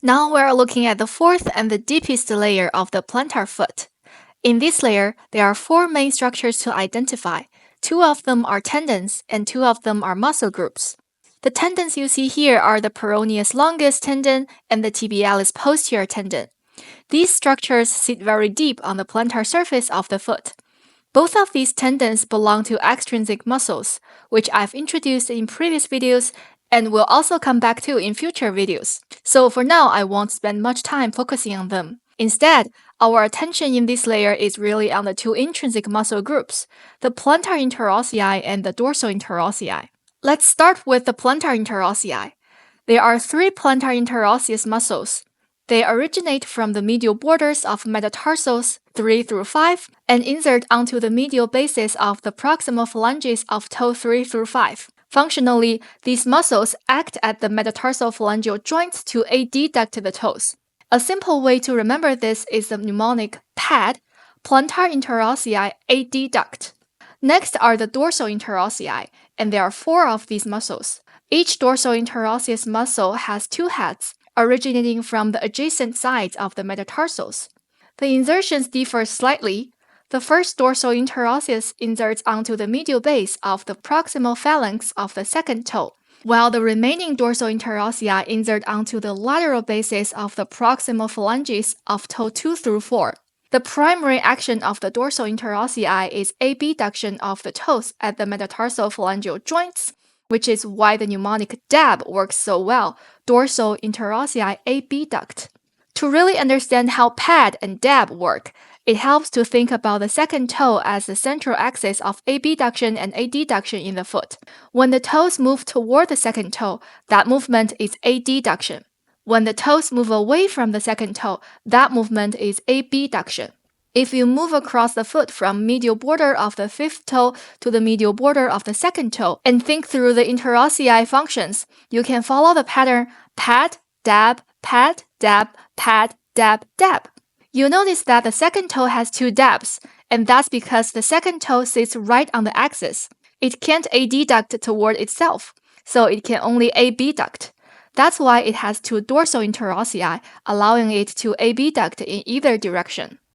Now we're looking at the fourth and the deepest layer of the plantar foot. In this layer, there are four main structures to identify. Two of them are tendons and two of them are muscle groups. The tendons you see here are the peroneus longus tendon and the tibialis posterior tendon. These structures sit very deep on the plantar surface of the foot. Both of these tendons belong to extrinsic muscles, which I've introduced in previous videos and will also come back to in future videos. So for now, I won't spend much time focusing on them. Instead, our attention in this layer is really on the two intrinsic muscle groups, the plantar interossei and the dorsal interossei. Let's start with the plantar interossei. There are three plantar interosseous muscles. They originate from the medial borders of metatarsals 3 through 5 and insert onto the medial bases of the proximal phalanges of toe 3 through 5. Functionally, these muscles act at the metatarsal phalangeal joints to adduct the toes. A simple way to remember this is the mnemonic PAD, plantar interossei adduct. Next are the dorsal interossei, and there are four of these muscles. Each dorsal interosseous muscle has two heads, originating from the adjacent sides of the metatarsals. The insertions differ slightly. The first dorsal interosseous inserts onto the medial base of the proximal phalanx of the second toe, while the remaining dorsal interossei insert onto the lateral bases of the proximal phalanges of toe 2 through 4. The primary action of the dorsal interossei is abduction of the toes at the metatarsal phalangeal joints, which is why the mnemonic DAB works so well, dorsal interossei abduct. To really understand how PAD and DAB work, it helps to think about the second toe as the central axis of abduction and adduction in the foot. When the toes move toward the second toe, that movement is adduction. When the toes move away from the second toe, that movement is abduction. If you move across the foot from medial border of the fifth toe to the medial border of the second toe and think through the interossei functions, you can follow the pattern PAD, DAB, PAD, DAB, PAD, DAB, DAB. You'll notice that the second toe has two dabs, and that's because the second toe sits right on the axis. It can't adduct toward itself, so it can only abduct. That's why it has two dorsal interossei, allowing it to abduct in either direction.